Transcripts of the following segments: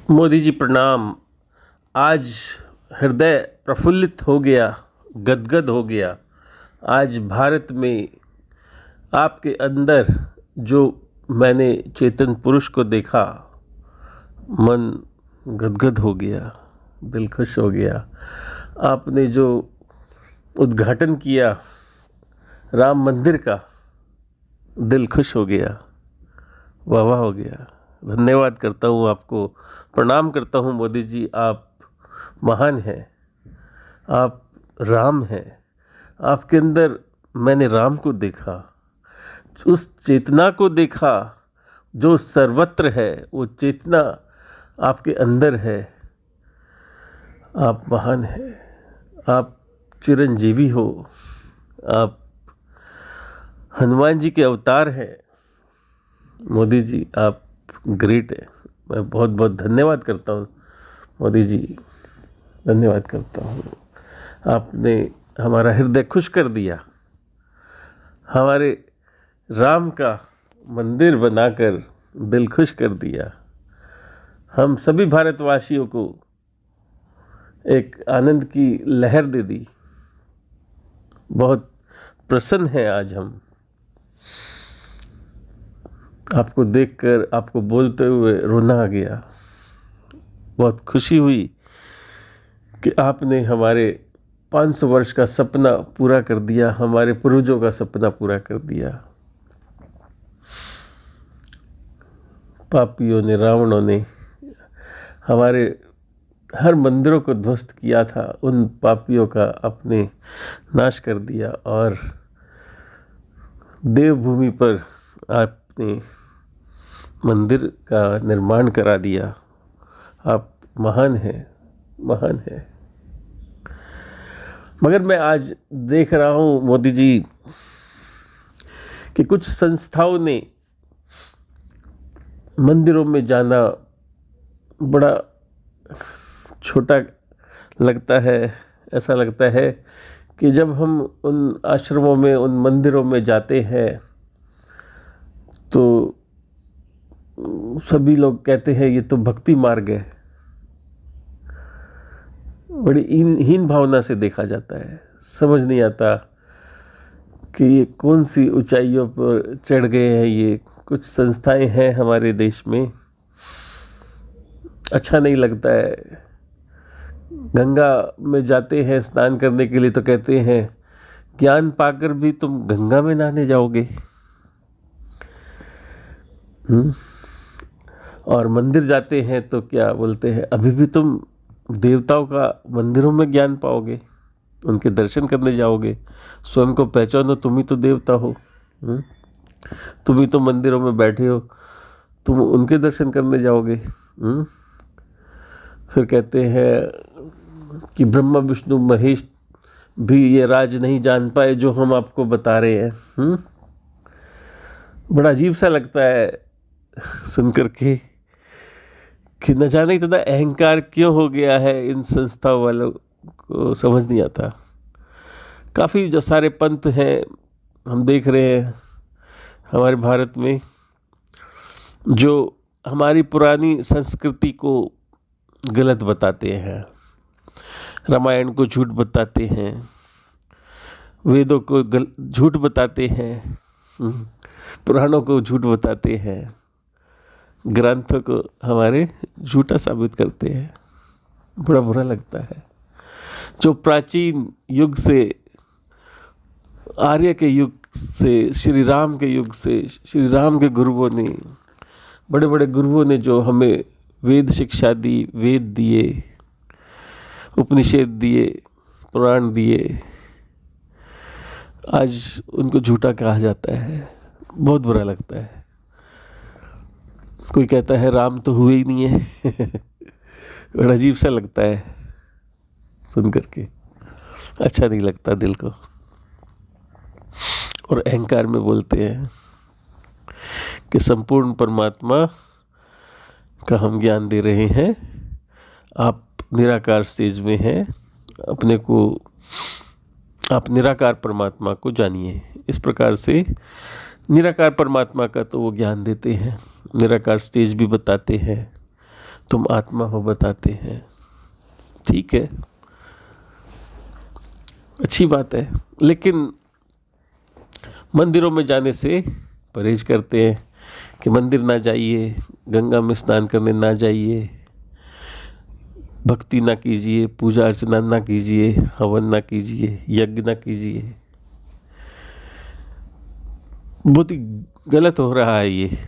मोदी जी प्रणाम। आज हृदय प्रफुल्लित हो गया, गदगद हो गया। आज भारत में आपके अंदर जो मैंने चेतन पुरुष को देखा, मन गदगद हो गया, दिल खुश हो गया। आपने जो उद्घाटन किया राम मंदिर का, दिल खुश हो गया, वाह वाह हो गया। धन्यवाद करता हूँ आपको, प्रणाम करता हूँ मोदी जी। आप महान हैं, आप राम हैं। आपके अंदर मैंने राम को देखा, उस चेतना को देखा जो सर्वत्र है। वो चेतना आपके अंदर है। आप महान हैं, आप चिरंजीवी हो, आप हनुमान जी के अवतार हैं। मोदी जी आप ग्रेट है। मैं बहुत बहुत धन्यवाद करता हूँ मोदी जी, धन्यवाद करता हूँ। आपने हमारा हृदय खुश कर दिया, हमारे राम का मंदिर बनाकर दिल खुश कर दिया। हम सभी भारतवासियों को एक आनंद की लहर दे दी। बहुत प्रसन्न हैं आज हम। आपको देखकर, आपको बोलते हुए रोना आ गया। बहुत खुशी हुई कि आपने हमारे 500 वर्ष का सपना पूरा कर दिया, हमारे पूर्वजों का सपना पूरा कर दिया। पापियों ने, रावणों ने हमारे हर मंदिरों को ध्वस्त किया था, उन पापियों का आपने नाश कर दिया और देवभूमि पर आपने मंदिर का निर्माण करा दिया। आप महान हैं, महान हैं। मगर मैं आज देख रहा हूँ मोदी जी कि कुछ संस्थाओं ने मंदिरों में जाना बड़ा छोटा लगता है। ऐसा लगता है कि जब हम उन आश्रमों में, उन मंदिरों में जाते हैं तो सभी लोग कहते हैं ये तो भक्ति मार्ग है। बड़ी हीन भावना से देखा जाता है। समझ नहीं आता कि ये कौन सी ऊंचाइयों पर चढ़ गए हैं। ये कुछ संस्थाएं हैं हमारे देश में, अच्छा नहीं लगता है। गंगा में जाते हैं स्नान करने के लिए तो कहते हैं ज्ञान पाकर भी तुम गंगा में नहाने जाओगे। और मंदिर जाते हैं तो क्या बोलते हैं, अभी भी तुम देवताओं का मंदिरों में ज्ञान पाओगे, उनके दर्शन करने जाओगे। स्वयं को पहचानो, तुम ही तो देवता हो। तुम ही तो मंदिरों में बैठे हो, तुम उनके दर्शन करने जाओगे। फिर कहते हैं कि ब्रह्मा विष्णु महेश भी ये राज नहीं जान पाए जो हम आपको बता रहे हैं। बड़ा अजीब सा लगता है सुनकर के कि न जाने इतना अहंकार क्यों हो गया है इन संस्थाओं वालों को, समझ नहीं आता। काफ़ी जो सारे पंथ हैं हम देख रहे हैं हमारे भारत में, जो हमारी पुरानी संस्कृति को गलत बताते हैं, रामायण को झूठ बताते हैं, वेदों को झूठ बताते हैं, पुराणों को झूठ बताते हैं, ग्रंथों को हमारे झूठा साबित करते हैं। बड़ा बुरा लगता है। जो प्राचीन युग से, आर्य के युग से, श्री राम के युग से, श्री राम के गुरुओं ने, बड़े बड़े गुरुओं ने जो हमें वेद शिक्षा दी, वेद दिए, उपनिषद दिए, पुराण दिए, आज उनको झूठा कहा जाता है। बहुत बुरा लगता है। कोई कहता है राम तो हुए ही नहीं है। बड़ा अजीब सा लगता है सुन करके, अच्छा नहीं लगता दिल को। और अहंकार में बोलते हैं कि संपूर्ण परमात्मा का हम ज्ञान दे रहे हैं, आप निराकार स्टेज में हैं, अपने को आप निराकार परमात्मा को जानिए। इस प्रकार से निराकार परमात्मा का तो वो ज्ञान देते हैं, निराकार स्टेज भी बताते हैं। तुम आत्मा हो बताते हैं। ठीक है, अच्छी बात है, लेकिन मंदिरों में जाने से परहेज करते हैं कि मंदिर ना जाइए, गंगा में स्नान करने ना जाइए, भक्ति ना कीजिए, पूजा अर्चना ना कीजिए, हवन ना कीजिए, यज्ञ ना कीजिए। बहुत ही गलत हो रहा है ये।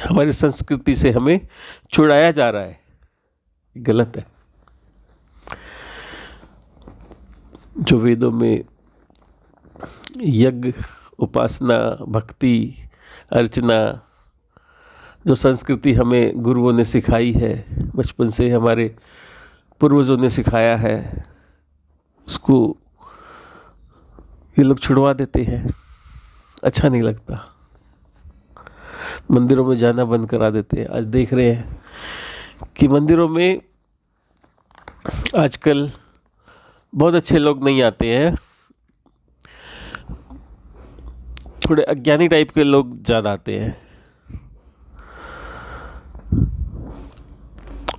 हमारी संस्कृति से हमें छुड़ाया जा रहा है, गलत है। जो वेदों में यज्ञ, उपासना, भक्ति, अर्चना, जो संस्कृति हमें गुरुओं ने सिखाई है, बचपन से हमारे पूर्वजों ने सिखाया है, उसको ये लोग छुड़वा देते हैं। अच्छा नहीं लगता, मंदिरों में जाना बंद करा देते हैं। आज देख रहे हैं कि मंदिरों में आजकल बहुत अच्छे लोग नहीं आते हैं, थोड़े अज्ञानी टाइप के लोग ज़्यादा आते हैं।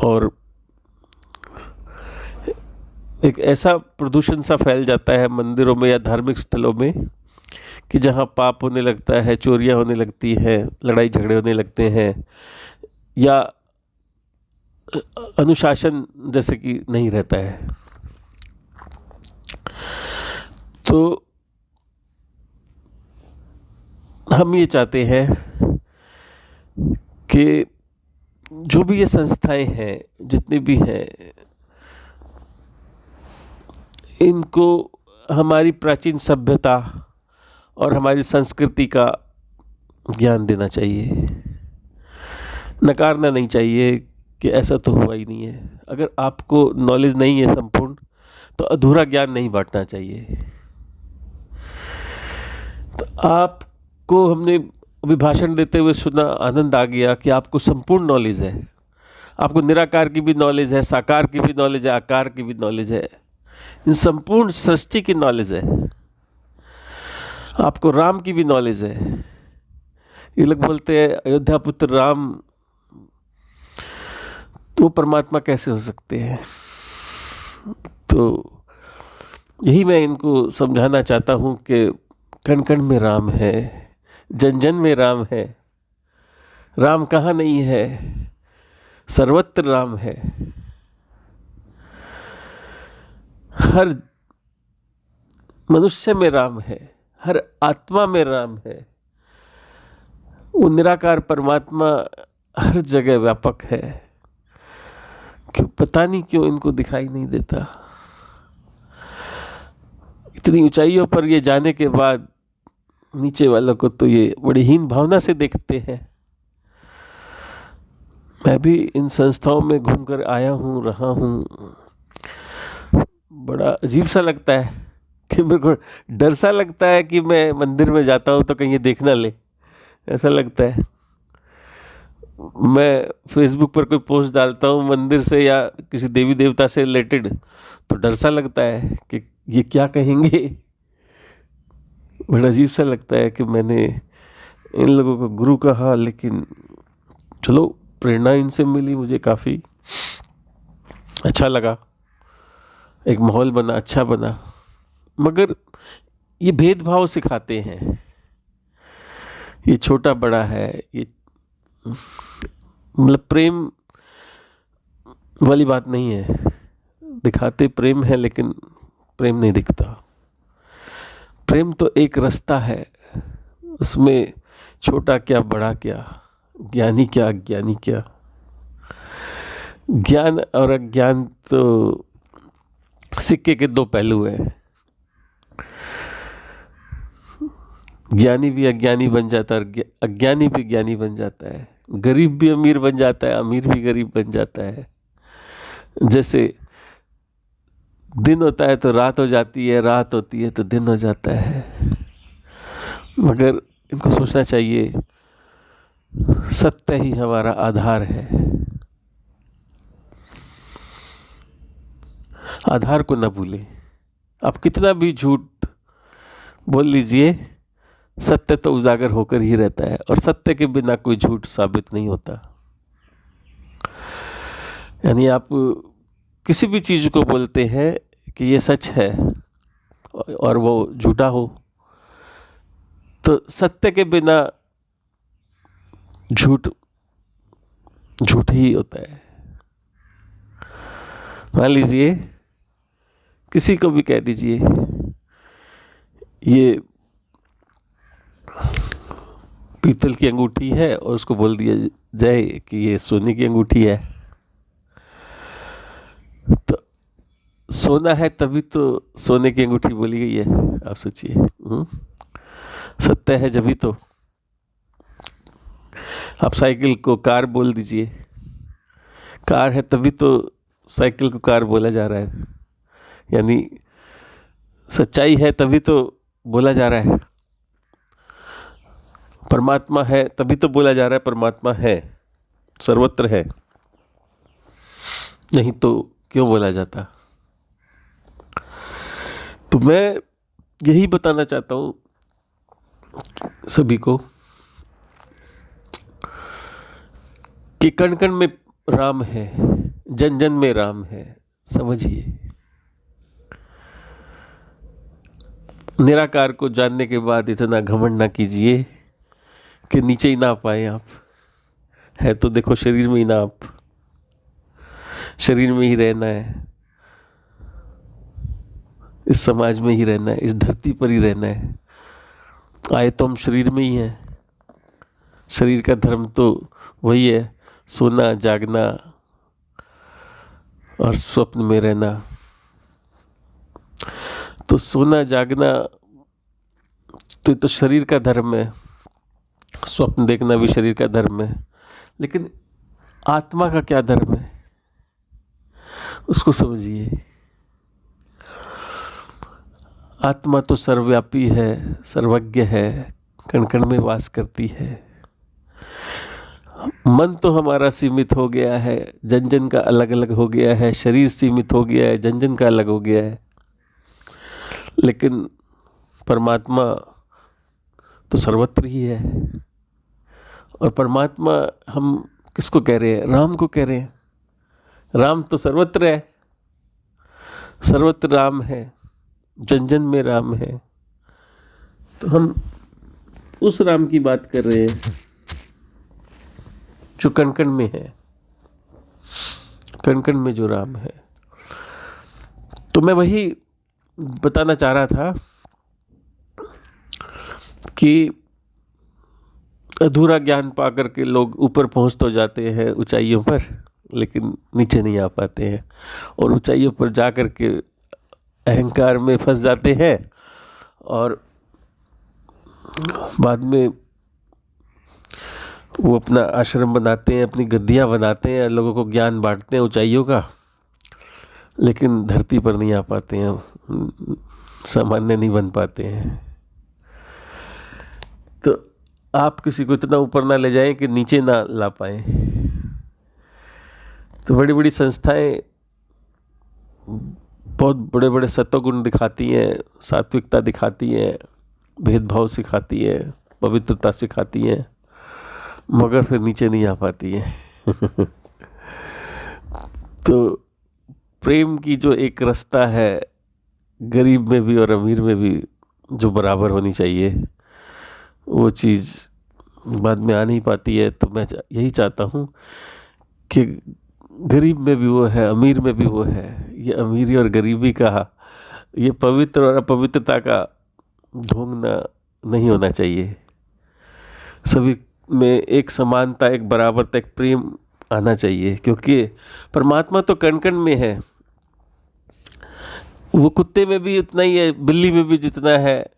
और एक ऐसा प्रदूषण सा फैल जाता है मंदिरों में या धार्मिक स्थलों में कि जहाँ पाप होने लगता है, चोरियाँ होने लगती हैं, लड़ाई झगड़े होने लगते हैं, या अनुशासन जैसे कि नहीं रहता है। तो हम ये चाहते हैं कि जो भी ये संस्थाएं हैं, जितनी भी हैं, इनको हमारी प्राचीन सभ्यता और हमारी संस्कृति का ज्ञान देना चाहिए, नकारना नहीं चाहिए कि ऐसा तो हुआ ही नहीं है। अगर आपको नॉलेज नहीं है संपूर्ण, तो अधूरा ज्ञान नहीं बांटना चाहिए। तो आपको हमने अभी भाषण देते हुए सुना, आनंद आ गया कि आपको संपूर्ण नॉलेज है। आपको निराकार की भी नॉलेज है, साकार की भी नॉलेज है, आकार की भी नॉलेज है, इन संपूर्ण सृष्टि की नॉलेज है। आपको राम की भी नॉलेज है। ये लोग बोलते हैं अयोध्या पुत्र राम, तो परमात्मा कैसे हो सकते हैं? तो यही मैं इनको समझाना चाहता हूँ कि कण कण में राम है, जन जन में राम है। राम कहाँ नहीं है, सर्वत्र राम है। हर मनुष्य में राम है, हर आत्मा में राम है। वो निराकार परमात्मा हर जगह व्यापक है, कि पता नहीं क्यों इनको दिखाई नहीं देता। इतनी ऊंचाइयों पर ये जाने के बाद नीचे वालों को तो ये बड़ी हीन भावना से देखते हैं। मैं भी इन संस्थाओं में घूमकर आया हूँ, रहा हूँ। बड़ा अजीब सा लगता है कि मेरे को डर सा लगता है कि मैं मंदिर में जाता हूँ तो कहीं ये देख ना ले, ऐसा लगता है। मैं फेसबुक पर कोई पोस्ट डालता हूँ मंदिर से या किसी देवी देवता से रिलेटेड, तो डर सा लगता है कि ये क्या कहेंगे। बड़ा अजीब सा लगता है कि मैंने इन लोगों को गुरु कहा, लेकिन चलो प्रेरणा इनसे मिली, मुझे काफ़ी अच्छा लगा, एक माहौल बना, अच्छा बना। मगर ये भेदभाव सिखाते हैं, ये छोटा बड़ा है, ये मतलब प्रेम वाली बात नहीं है। दिखाते प्रेम है लेकिन प्रेम नहीं दिखता। प्रेम तो एक रास्ता है, उसमें छोटा क्या बड़ा क्या, ज्ञानी क्या अज्ञानी क्या। ज्ञान और अज्ञान तो सिक्के के दो पहलू हैं। ज्ञानी भी अज्ञानी बन जाता है और अज्ञानी भी ज्ञानी बन जाता है। गरीब भी अमीर बन जाता है, अमीर भी गरीब बन जाता है। जैसे दिन होता है तो रात हो जाती है, रात होती है तो दिन हो जाता है। मगर इनको सोचना चाहिए, सत्य ही हमारा आधार है। आधार को न भूलें। आप कितना भी झूठ बोल लीजिए, सत्य तो उजागर होकर ही रहता है, और सत्य के बिना कोई झूठ साबित नहीं होता। यानी आप किसी भी चीज़ को बोलते हैं कि ये सच है और वो झूठा हो, तो सत्य के बिना झूठ झूठ ही होता है। मान लीजिए किसी को भी कह दीजिए ये पीतल की अंगूठी है और उसको बोल दिया जाए कि ये सोने की अंगूठी है, तो सोना है तभी तो सोने की अंगूठी बोली गई है। आप सोचिए, सत्य है जभी तो। आप साइकिल को कार बोल दीजिए, कार है तभी तो साइकिल को कार बोला जा रहा है। यानी सच्चाई है तभी तो बोला जा रहा है। परमात्मा है तभी तो बोला जा रहा है परमात्मा है, सर्वत्र है, नहीं तो क्यों बोला जाता। तो मैं यही बताना चाहता हूँ सभी को कि कण कण में राम है, जन जन में राम है। समझिए, निराकार को जानने के बाद इतना घमंड ना कीजिए कि नीचे ही ना पाए आप। है तो देखो शरीर में ही ना आप, शरीर में ही रहना है, इस समाज में ही रहना है, इस धरती पर ही रहना है। आए तो हम शरीर में ही हैं। शरीर का धर्म तो वही है, सोना जागना और स्वप्न में रहना। तो सोना जागना तो शरीर का धर्म है, स्वप्न देखना भी शरीर का धर्म है। लेकिन आत्मा का क्या धर्म है, उसको समझिए। आत्मा तो सर्वव्यापी है, सर्वज्ञ है, कण कण में वास करती है। मन तो हमारा सीमित हो गया है, जन जन का अलग अलग हो गया है। शरीर सीमित हो गया है, जन जन का अलग हो गया है। लेकिन परमात्मा तो सर्वत्र ही है। और परमात्मा हम किसको कह रहे हैं? राम को कह रहे हैं। राम तो सर्वत्र है, सर्वत्र राम है, जन जन में राम है। तो हम उस राम की बात कर रहे हैं जो कण कण में है, कण कण में जो राम है। तो मैं वही बताना चाह रहा था कि अधूरा ज्ञान पा करके लोग ऊपर पहुंच तो जाते हैं ऊंचाइयों पर, लेकिन नीचे नहीं आ पाते हैं। और ऊंचाइयों पर जा कर के अहंकार में फंस जाते हैं और बाद में वो अपना आश्रम बनाते हैं, अपनी गद्दियाँ बनाते हैं, लोगों को ज्ञान बांटते हैं ऊंचाइयों का, लेकिन धरती पर नहीं आ पाते हैं, सामान्य नहीं बन पाते हैं। तो आप किसी को इतना ऊपर ना ले जाएं कि नीचे ना ला पाएं। तो बड़ी बड़ी संस्थाएं बहुत बड़े बड़े सत्वगुण दिखाती हैं, सात्विकता दिखाती हैं, भेदभाव सिखाती है, पवित्रता सिखाती है, मगर फिर नीचे नहीं आ पाती है। तो प्रेम की जो एक रास्ता है, गरीब में भी और अमीर में भी जो बराबर होनी चाहिए, वो चीज़ बाद में आ नहीं पाती है। तो मैं यही चाहता हूँ कि गरीब में भी वो है, अमीर में भी वो है। ये अमीरी और गरीबी का, ये पवित्र और अपवित्रता का ढोंगना नहीं होना चाहिए। सभी में एक समानता, एक बराबरता, एक प्रेम आना चाहिए। क्योंकि परमात्मा तो कण कण में है। वो कुत्ते में भी उतना ही है, बिल्ली में भी जितना है,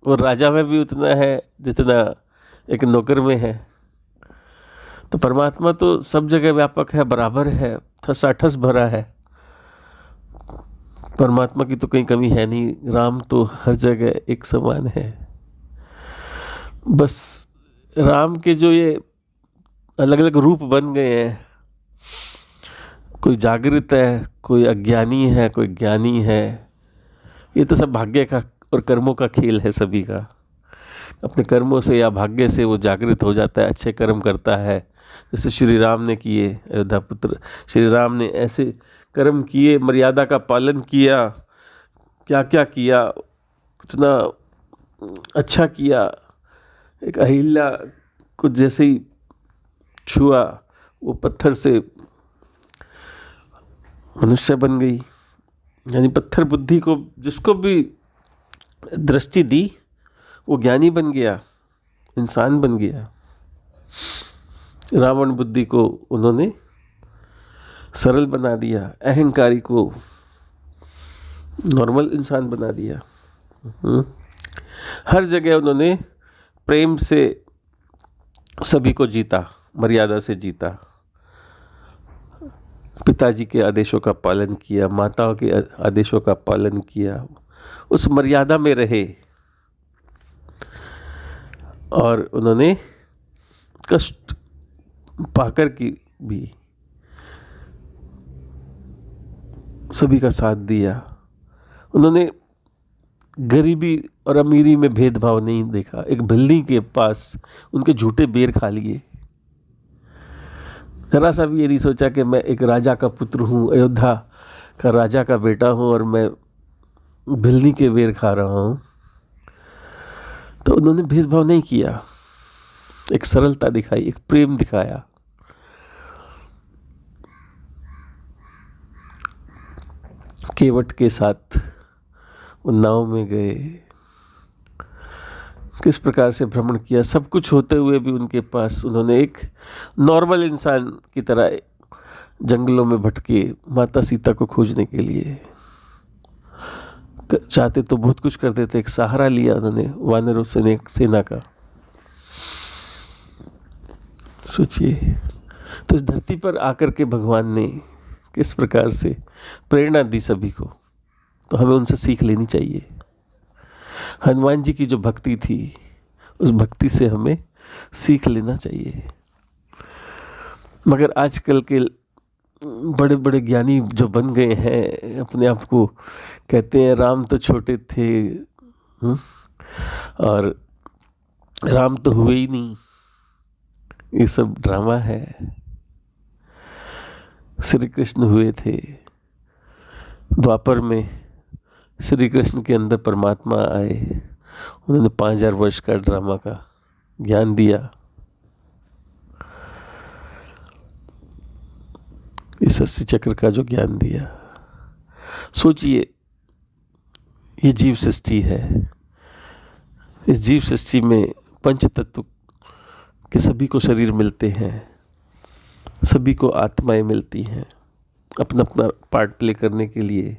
और राजा में भी उतना है जितना एक नौकर में है। तो परमात्मा तो सब जगह व्यापक है, बराबर है, ठसाठस भरा है। परमात्मा की तो कहीं कमी है नहीं। राम तो हर जगह एक समान है। बस राम के जो ये अलग अलग रूप बन गए हैं, कोई जागृत है, कोई अज्ञानी है, कोई ज्ञानी है, ये तो सब भाग्य का और कर्मों का खेल है सभी का। अपने कर्मों से या भाग्य से वो जागृत हो जाता है, अच्छे कर्म करता है। जैसे श्री राम ने किए, अयोध्या पुत्र श्री राम ने ऐसे कर्म किए, मर्यादा का पालन किया, क्या क्या किया, कितना अच्छा किया। एक अहिल्या को जैसे ही छुआ, वो पत्थर से मनुष्य बन गई। यानी पत्थर बुद्धि को जिसको भी दृष्टि दी वो ज्ञानी बन गया, इंसान बन गया। रावण बुद्धि को उन्होंने सरल बना दिया, अहंकारी को नॉर्मल इंसान बना दिया। हर जगह उन्होंने प्रेम से सभी को जीता, मर्यादा से जीता, पिताजी के आदेशों का पालन किया, माताओं के आदेशों का पालन किया, उस मर्यादा में रहे। और उन्होंने कष्ट पाकर की भी सभी का साथ दिया। उन्होंने गरीबी और अमीरी में भेदभाव नहीं देखा। एक बिल्ली के पास उनके झूठे बेर खा लिए, जरा सा भी ये नहीं सोचा कि मैं एक राजा का पुत्र हूँ, अयोध्या का राजा का बेटा हूँ और मैं बिल्ली के बेर खा रहा हूँ। तो उन्होंने भेदभाव नहीं किया, एक सरलता दिखाई, एक प्रेम दिखाया। केवट के साथ वो नाव में गए, किस प्रकार से भ्रमण किया, सब कुछ होते हुए भी उनके पास उन्होंने एक नॉर्मल इंसान की तरह जंगलों में भटके माता सीता को खोजने के लिए। चाहते तो बहुत कुछ कर देते, एक सहारा लिया उन्होंने वानरों सेना का। सोचिए, तो इस धरती पर आकर के भगवान ने किस प्रकार से प्रेरणा दी सभी को, तो हमें उनसे सीख लेनी चाहिए। हनुमान जी की जो भक्ति थी, उस भक्ति से हमें सीख लेना चाहिए। मगर आजकल के बड़े बड़े ज्ञानी जो बन गए हैं, अपने आप को कहते हैं राम तो छोटे थे और राम तो हुए ही नहीं, ये सब ड्रामा है। श्री कृष्ण हुए थे, द्वापर में श्री कृष्ण के अंदर परमात्मा आए, उन्होंने 5000 वर्ष का ड्रामा का ज्ञान दिया। इस सृष्टि चक्र का जो ज्ञान दिया। सोचिए, ये जीव सृष्टि है, इस जीव सृष्टि में पंच तत्व के सभी को शरीर मिलते हैं, सभी को आत्माएं मिलती हैं अपना अपना पार्ट प्ले करने के लिए।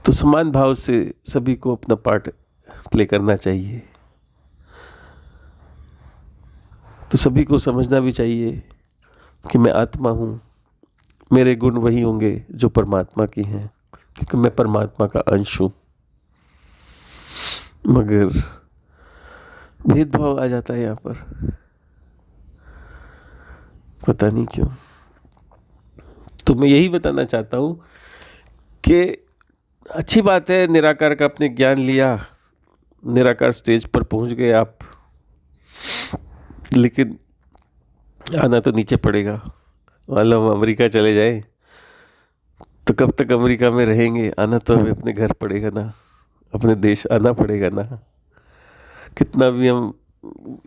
तो समान भाव से सभी को अपना पार्ट प्ले करना चाहिए। तो सभी को समझना भी चाहिए कि मैं आत्मा हूँ, मेरे गुण वही होंगे जो परमात्मा के हैं, क्योंकि मैं परमात्मा का अंश हूँ। मगर भेदभाव आ जाता है यहाँ पर, पता नहीं क्यों। तो मैं यही बताना चाहता हूँ कि अच्छी बात है, निराकार का आपने ज्ञान लिया, निराकार स्टेज पर पहुँच गए आप, लेकिन आना तो नीचे पड़ेगा। मान लो हम अमेरिका चले जाए तो कब तक अमेरिका में रहेंगे? आना तो हमें अपने घर पड़ेगा ना, अपने देश आना पड़ेगा ना। कितना भी हम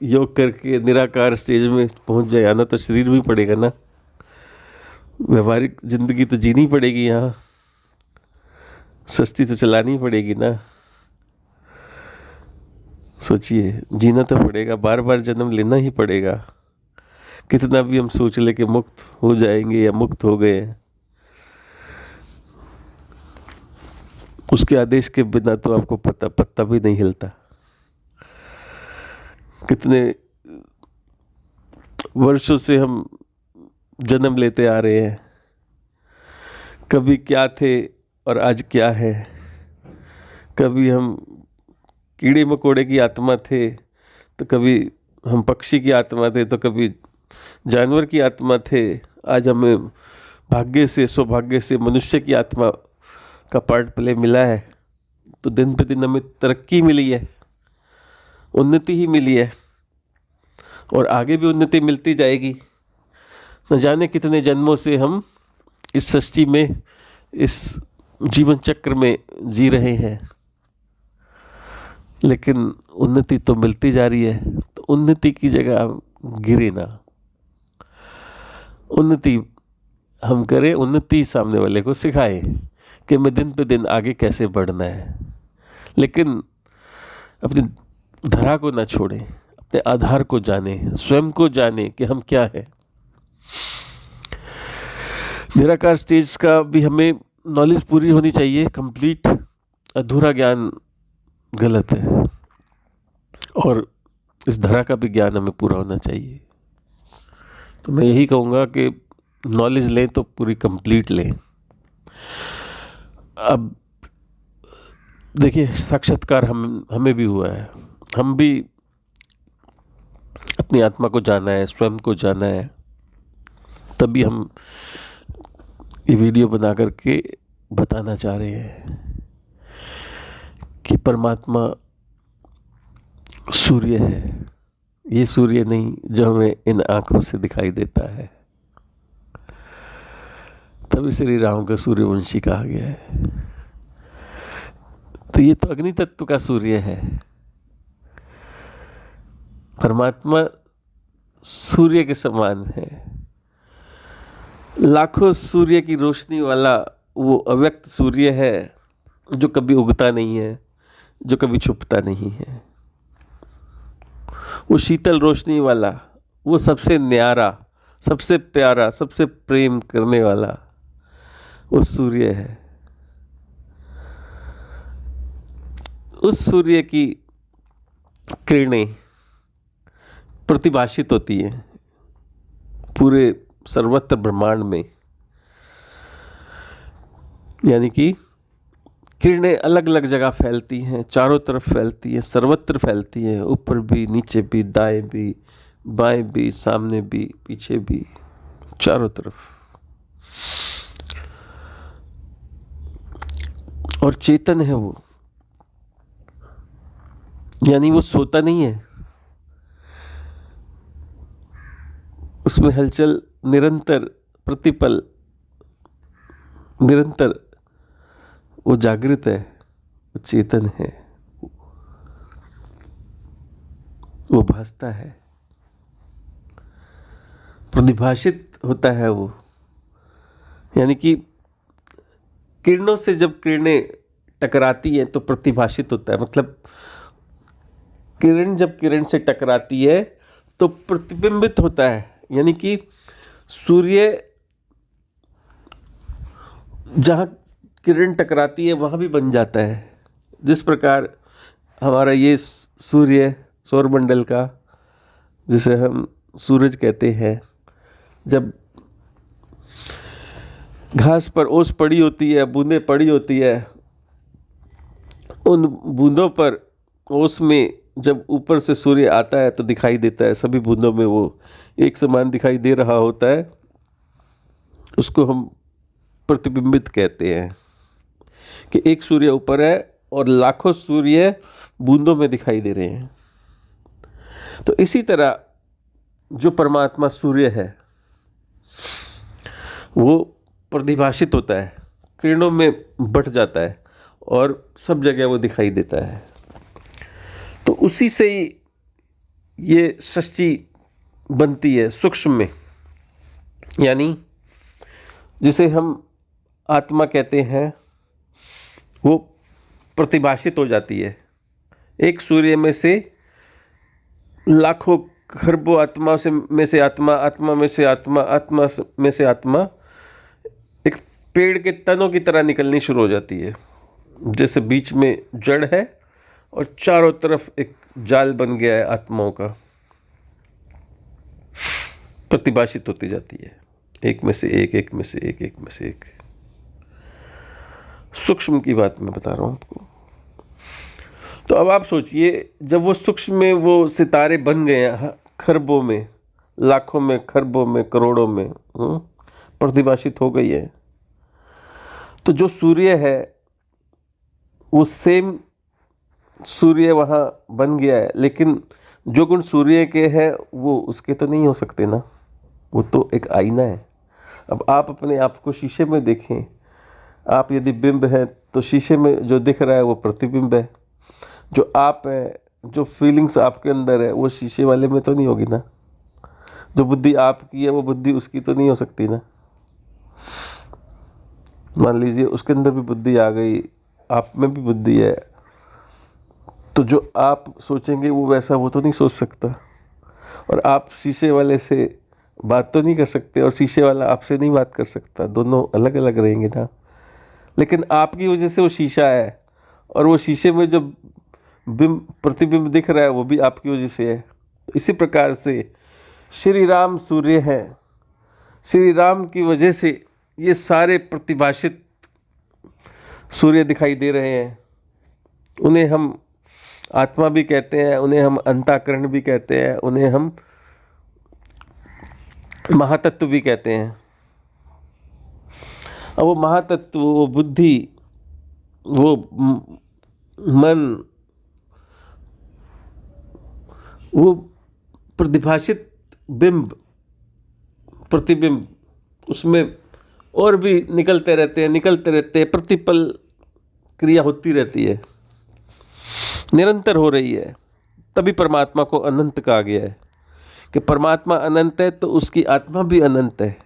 योग करके निराकार स्टेज में पहुंच जाए, आना तो शरीर भी पड़ेगा ना। व्यवहारिक जिंदगी तो जीनी पड़ेगी, यहाँ सृष्टि तो चलानी पड़ेगी ना। सोचिए, जीना तो पड़ेगा, बार बार जन्म लेना ही पड़ेगा। कितना भी हम सोच ले कि मुक्त हो जाएंगे या मुक्त हो गए, उसके आदेश के बिना तो आपको पत्ता भी नहीं हिलता। कितने वर्षों से हम जन्म लेते आ रहे हैं, कभी क्या थे और आज क्या है। कभी हम कीड़े मकोड़े की आत्मा थे, तो कभी हम पक्षी की आत्मा थे, तो कभी जानवर की आत्मा थे। आज हमें भाग्य से, सौभाग्य से मनुष्य की आत्मा का पार्ट प्ले मिला है, तो दिन पे दिन हमें तरक्की मिली है। उन्नति ही मिली है और आगे भी उन्नति मिलती जाएगी। न जाने कितने जन्मों से हम इस सृष्टि में, इस जीवन चक्र में जी रहे हैं, लेकिन उन्नति तो मिलती जा रही है। तो उन्नति की जगह गिरे ना, उन्नति हम करें, उन्नति सामने वाले को सिखाए कि मैं दिन पे दिन आगे कैसे बढ़ना है, लेकिन अपनी धरा को ना छोड़ें, अपने आधार को जाने, स्वयं को जाने कि हम क्या है। निराकार स्टेज का भी हमें नॉलेज पूरी होनी चाहिए, कंप्लीट। अधूरा ज्ञान गलत है, और इस धरा का भी ज्ञान हमें पूरा होना चाहिए। तो मैं यही कहूँगा कि नॉलेज लें तो पूरी कंप्लीट लें। अब देखिए, साक्षात्कार हमें भी हुआ है, हम भी अपनी आत्मा को जाना है, स्वयं को जाना है, तभी हम ये वीडियो बना करके बताना चाह रहे हैं कि परमात्मा सूर्य है। ये सूर्य नहीं जो हमें इन आंखों से दिखाई देता है, तभी श्री राम को सूर्यवंशी कहा गया है। तो ये तो अग्नि तत्व का सूर्य है। परमात्मा सूर्य के समान है, लाखों सूर्य की रोशनी वाला वो अव्यक्त सूर्य है, जो कभी उगता नहीं है, जो कभी छुपता नहीं है। वो शीतल रोशनी वाला, वो सबसे न्यारा, सबसे प्यारा, सबसे प्रेम करने वाला वो सूर्य है। उस सूर्य की किरणें प्रतिभाषित होती हैं पूरे सर्वत्र ब्रह्मांड में, यानी कि किरणें अलग अलग जगह फैलती हैं, चारों तरफ फैलती हैं, सर्वत्र फैलती हैं, ऊपर भी, नीचे भी, दाएं भी, बाएं भी, सामने भी, पीछे भी, चारों तरफ। और चेतन है वो, यानी वो सोता नहीं है, उसमें हलचल निरंतर, प्रतिपल निरंतर, वो जागृत है, वो चेतन है, वो भासता है, प्रतिभाषित होता है वो। यानी कि किरणों से जब किरणें टकराती हैं तो प्रतिभाषित होता है, मतलब किरण जब किरण से टकराती है तो प्रतिबिंबित होता है। यानी कि सूर्य जहाँ किरण टकराती है वहाँ भी बन जाता है। जिस प्रकार हमारा ये सूर्य सौरमंडल का, जिसे हम सूरज कहते हैं, जब घास पर ओस पड़ी होती है, बूंदें पड़ी होती है, उन बूंदों पर, ओस में जब ऊपर से सूर्य आता है तो दिखाई देता है, सभी बूंदों में वो एक समान दिखाई दे रहा होता है। उसको हम प्रतिबिंबित कहते हैं कि एक सूर्य ऊपर है और लाखों सूर्य बूंदों में दिखाई दे रहे हैं। तो इसी तरह जो परमात्मा सूर्य है वो प्रतिभाषित होता है, किरणों में बट जाता है और सब जगह वो दिखाई देता है। तो उसी से ही ये सृष्टि बनती है सूक्ष्म में, यानी जिसे हम आत्मा कहते हैं, वो प्रतिभाषित हो जाती है। एक सूर्य में से लाखों खरबों आत्मा में से आत्मा, आत्मा में से आत्मा, आत्मा में से आत्मा एक पेड़ के तनों की तरह निकलनी शुरू हो जाती है। जैसे बीच में जड़ है और चारों तरफ एक जाल बन गया है आत्माओं का, प्रतिभाषित होती जाती है, एक में से एक, एक में से एक, एक में से एक। सूक्ष्म की बात मैं बता रहा हूँ आपको। तो अब आप सोचिए, जब वो सूक्ष्म में वो सितारे बन गए हैं, खरबों में, लाखों में, खरबों में, करोड़ों में प्रतिभाषित हो गई है, तो जो सूर्य है वो सेम सूर्य वहाँ बन गया है, लेकिन जो गुण सूर्य के हैं वो उसके तो नहीं हो सकते ना, वो तो एक आईना है। अब आप अपने आप को शीशे में देखें, आप यदि बिंब हैं तो शीशे में जो दिख रहा है वो प्रतिबिंब है। जो आप है, जो फीलिंग्स आपके अंदर है वो शीशे वाले में तो नहीं होगी ना। जो बुद्धि आपकी है वो बुद्धि उसकी तो नहीं हो सकती ना। मान लीजिए उसके अंदर भी बुद्धि आ गई, आप में भी बुद्धि है, तो जो आप सोचेंगे वो वैसा वो तो नहीं सोच सकता। और आप शीशे वाले से बात तो नहीं कर सकते और शीशे वाला आपसे नहीं बात कर सकता, दोनों अलग अलग रहेंगे ना। लेकिन आपकी वजह से वो शीशा है और वो शीशे में जो बिंब प्रतिबिंब दिख रहा है वो भी आपकी वजह से है। तो इसी प्रकार से श्री राम सूर्य है, श्री राम की वजह से ये सारे प्रतिभाषित सूर्य दिखाई दे रहे हैं। उन्हें हम आत्मा भी कहते हैं, उन्हें हम अंतःकरण भी कहते हैं, उन्हें हम महातत्व भी कहते हैं। अब वो महातत्व, वो बुद्धि, वो मन, वो प्रतिभाषित बिंब प्रतिबिंब, उसमें और भी निकलते रहते हैं, प्रतिपल क्रिया होती रहती है, निरंतर हो रही है। तभी परमात्मा को अनंत कहा गया है कि परमात्मा अनंत है तो उसकी आत्मा भी अनंत है।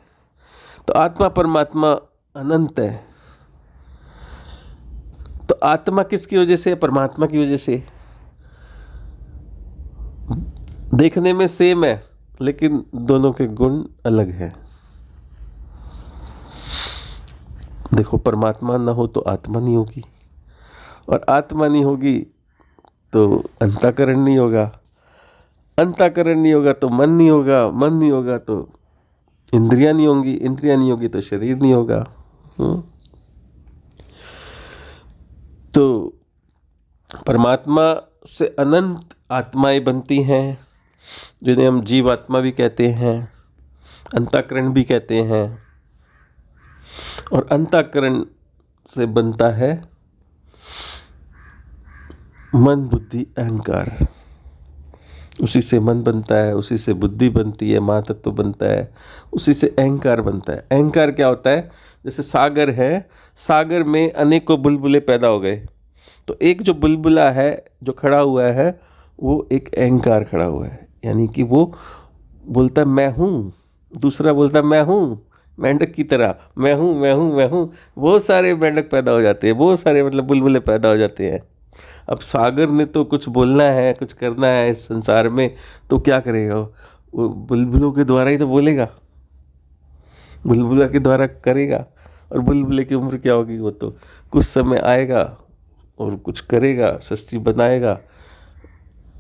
तो आत्मा परमात्मा अनंत है, तो आत्मा किसकी वजह से? परमात्मा की वजह से। देखने में सेम है लेकिन दोनों के गुण अलग हैं। देखो, परमात्मा ना हो तो आत्मा नहीं होगी, और आत्मा नहीं होगी तो अंतःकरण नहीं होगा, अंतःकरण नहीं होगा तो मन नहीं होगा, मन नहीं होगा तो इंद्रियां नहीं होंगी, इंद्रियां नहीं होगी तो शरीर नहीं होगा। तो परमात्मा से अनंत आत्माएं बनती हैं जिन्हें हम जीवात्मा भी कहते हैं, अंतःकरण भी कहते हैं। और अंतःकरण से बनता है मन, बुद्धि, अहंकार। उसी से मन बनता है, उसी से बुद्धि बनती है, महातत्व बनता है, उसी से अहंकार बनता है। अहंकार क्या होता है? जैसे सागर है, सागर में अनेकों बुलबुले पैदा हो गए, तो एक जो बुलबुला है जो खड़ा हुआ है वो एक अहंकार खड़ा हुआ है, यानी कि वो बोलता है मैं हूँ, दूसरा बोलता है मैं हूँ, मेंढक की तरह मैं हूँ मैं हूँ मैं हूँ। बहुत सारे मेंढक पैदा हो जाते हैं, बहुत सारे मतलब बुलबुले पैदा हो जाते हैं। अब सागर ने तो कुछ बोलना है, कुछ करना है इस संसार में, तो क्या करेगा? वो बुलबुलों के द्वारा ही तो बोलेगा, बुलबुला के द्वारा करेगा। और बुलबुले की उम्र क्या होगी? वो तो कुछ समय आएगा और कुछ करेगा, सृष्टि बनाएगा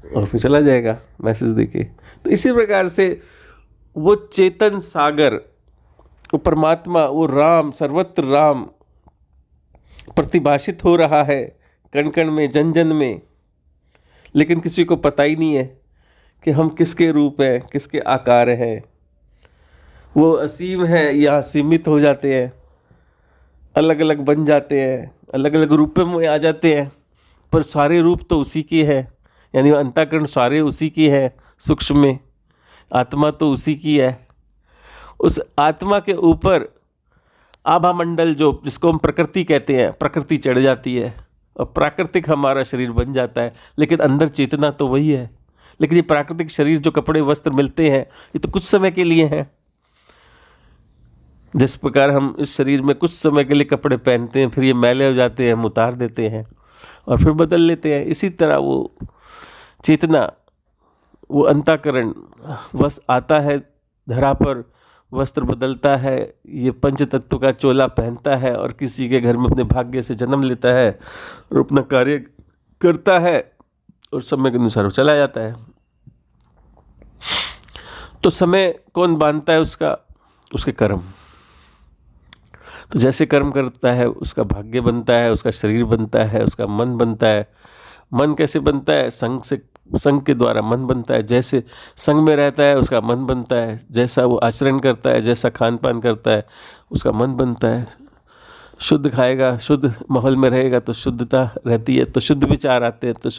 और फिर चला जाएगा मैसेज देके। तो इसी प्रकार से वो चेतन सागर, वो परमात्मा, वो राम, सर्वत्र राम प्रतिभाषित हो रहा है कण कण में, जन जन में, लेकिन किसी को पता ही नहीं है कि हम किसके रूप हैं, किसके आकार हैं। वो असीम है या सीमित हो जाते हैं, अलग अलग बन जाते हैं, अलग अलग रूपों में आ जाते हैं, पर सारे रूप तो उसी के हैं। यानी अंतःकरण सारे उसी की है, सूक्ष्म में आत्मा तो उसी की है। उस आत्मा के ऊपर आभा मंडल, जो जिसको हम प्रकृति कहते हैं, प्रकृति चढ़ जाती है और प्राकृतिक हमारा शरीर बन जाता है, लेकिन अंदर चेतना तो वही है। लेकिन ये प्राकृतिक शरीर, जो कपड़े वस्त्र मिलते हैं, ये तो कुछ समय के लिए हैं। जिस प्रकार हम इस शरीर में कुछ समय के लिए कपड़े पहनते हैं, फिर ये मैले हो जाते हैं, हम उतार देते हैं और फिर बदल लेते हैं। इसी तरह वो चेतना, वो अंतःकरण बस आता है धरा पर, वस्त्र बदलता है, ये पंच तत्व का चोला पहनता है और किसी के घर में अपने भाग्य से जन्म लेता है और अपना कार्य करता है और समय के अनुसार वो चला जाता है। तो समय कौन बांधता है? उसके कर्म। तो जैसे कर्म करता है उसका भाग्य बनता है, उसका शरीर बनता है, उसका मन बनता है। मन कैसे बनता है? संग के द्वारा मन बनता है। जैसे संग में रहता है उसका मन बनता है, जैसा वो आचरण करता है, जैसा खान पान करता है उसका मन बनता है। शुद्ध खाएगा, शुद्ध माहौल में रहेगा तो शुद्धता रहती है, तो शुद्ध विचार आते हैं, तो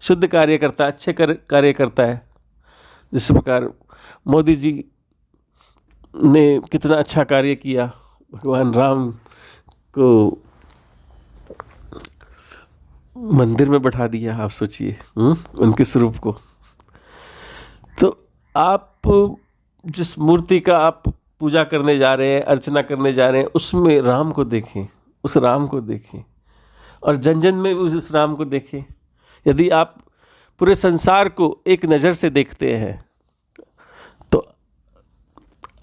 शुद्ध कार्य करता है, अच्छे कार्य करता है। जिस प्रकार मोदी जी ने कितना अच्छा कार्य किया, भगवान राम को मंदिर में बैठा दिया, आप सोचिए उनके स्वरूप को। तो आप जिस मूर्ति का आप पूजा करने जा रहे हैं, अर्चना करने जा रहे हैं, उसमें राम को देखें, उस राम को देखें, और जन जन में उस राम को देखें। यदि आप पूरे संसार को एक नज़र से देखते हैं तो